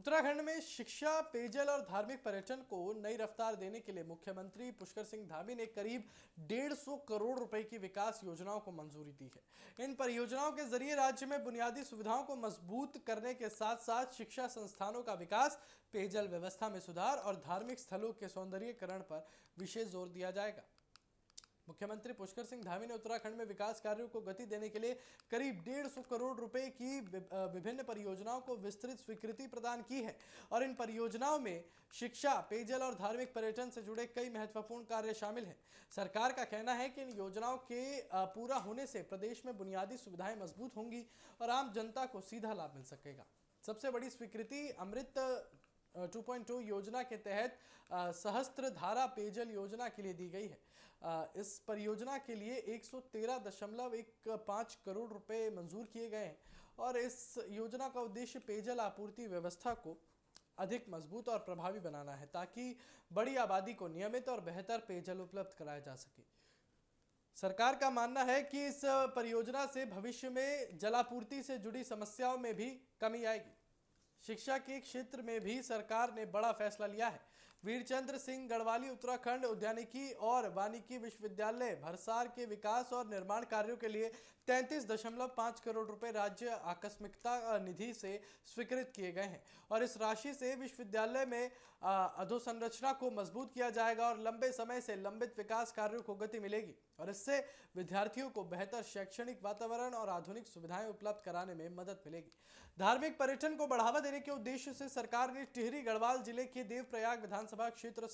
उत्तराखंड में शिक्षा, पेयजल और धार्मिक पर्यटन को नई रफ्तार देने के लिए मुख्यमंत्री पुष्कर सिंह धामी ने करीब 150 करोड़ रुपए की विकास योजनाओं को मंजूरी दी है। इन परियोजनाओं के जरिए राज्य में बुनियादी सुविधाओं को मजबूत करने के साथ साथ शिक्षा संस्थानों का विकास, पेयजल व्यवस्था में सुधार और धार्मिक स्थलों के सौंदर्यीकरण पर विशेष जोर दिया जाएगा। मुख्यमंत्री पुष्कर सिंह धामी ने उत्तराखंड में विकास कार्यों को गति देने के लिए करीब 150 करोड़ रुपए की विभिन्न परियोजनाओं को विस्तृत स्वीकृति प्रदान की है और इन परियोजनाओं में शिक्षा, पेयजल और धार्मिक पर्यटन से जुड़े कई महत्वपूर्ण कार्य शामिल हैं। सरकार का कहना है कि इन योजनाओं के पूरा होने से प्रदेश में बुनियादी सुविधाएं मजबूत होंगी और आम जनता को सीधा लाभ मिल सकेगा। सबसे बड़ी स्वीकृति अमृत 2.2 योजना के तहत सहस्त्रधारा पेयजल योजना के लिए दी गई है। इस परियोजना के लिए 113.15 करोड़ रुपए मंजूर किए गए हैं और इस योजना का उद्देश्य पेयजल आपूर्ति व्यवस्था को अधिक मजबूत और प्रभावी बनाना है ताकि बड़ी आबादी को नियमित और बेहतर पेयजल उपलब्ध कराया जा सके। सरकार का मानना है कि इस परियोजना से भविष्य में जलापूर्ति से जुड़ी समस्याओं में भी कमी आएगी। शिक्षा के क्षेत्र में भी सरकार ने बड़ा फैसला लिया है। वीरचंद्र सिंह गढ़वाली उत्तराखंड उद्यानिकी और वानिकी विश्वविद्यालय भरसार के विकास और निर्माण कार्यों के लिए 33.5 करोड़ रुपए राज्य आकस्मिकता निधि से स्वीकृत किए गए हैं और इस राशि से विश्वविद्यालय में अधोसंरचना को मजबूत किया जाएगा और लंबे समय से लंबित विकास कार्यों को गति मिलेगी और इससे विद्यार्थियों को बेहतर शैक्षणिक वातावरण और आधुनिक सुविधाएं उपलब्ध कराने में मदद मिलेगी। धार्मिक पर्यटन को बढ़ावा देने के उद्देश्य से सरकार ने टिहरी गढ़वाल जिले के देवप्रयाग विधानसभा क्षेत्र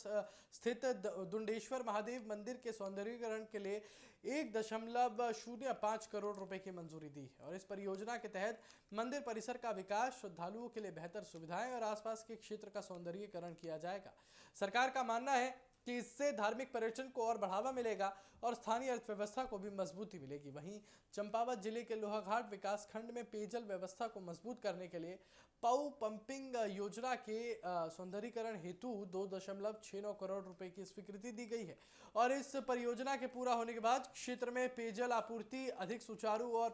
स्थित दुंडेश्वर महादेव मंदिर के सौंदर्यीकरण के लिए 1.05 करोड़ रुपए की मंजूरी दी है और इस परियोजना के तहत मंदिर परिसर का विकास, श्रद्धालुओं के लिए बेहतर सुविधाएं और आसपास के क्षेत्र का सौंदर्यीकरण किया जाएगा। सरकार का मानना है कि इससे धार्मिक पर्यटन को और बढ़ावा मिलेगा और स्थानीय अर्थव्यवस्था को भी मजबूती मिलेगी। वहीं चंपावत जिले के लोहाघाट विकास खंड में पेयजल व्यवस्था को मजबूत करने के लिए पाऊ पंपिंग योजना के सौंदर्यीकरण हेतु 2.69 करोड़ रुपए की स्वीकृति दी गई है और इस परियोजना के पूरा होने के बाद क्षेत्र में पेयजल आपूर्ति अधिक सुचारू और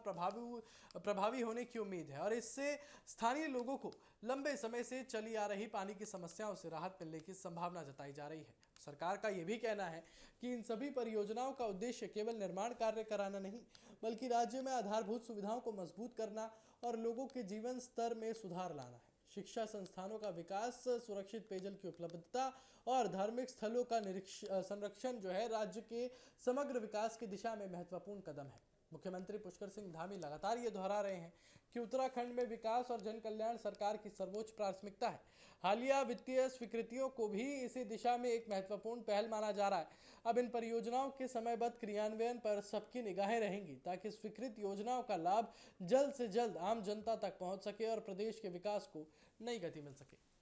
प्रभावी होने की उम्मीद है और इससे स्थानीय लोगों को लंबे समय से चली आ रही पानी की समस्याओं से राहत मिलने की संभावना जताई जा रही है। सरकार का यह भी कहना है कि इन सभी परियोजनाओं का उद्देश्य केवल निर्माण कार्य कराना नहीं, बल्कि राज्य में आधारभूत सुविधाओं को मजबूत करना और लोगों के जीवन स्तर में सुधार लाना है। शिक्षा संस्थानों का विकास, सुरक्षित पेयजल की उपलब्धता और धार्मिक स्थलों का संरक्षण जो है राज्य के समग्र विकास की दिशा में महत्वपूर्ण कदम है। मुख्यमंत्री पुष्कर सिंह धामी लगातार ये दोहरा रहे हैं कि उत्तराखंड में विकास और जन कल्याण सरकार की सर्वोच्च प्राथमिकता है। हालिया वित्तीय स्वीकृतियों को भी इसी दिशा में एक महत्वपूर्ण पहल माना जा रहा है। अब इन परियोजनाओं के समयबद्ध क्रियान्वयन पर सबकी निगाहें रहेंगी ताकि स्वीकृत योजनाओं का लाभ जल्द से जल्द आम जनता तक पहुंच सके और प्रदेश के विकास को नई गति मिल सके।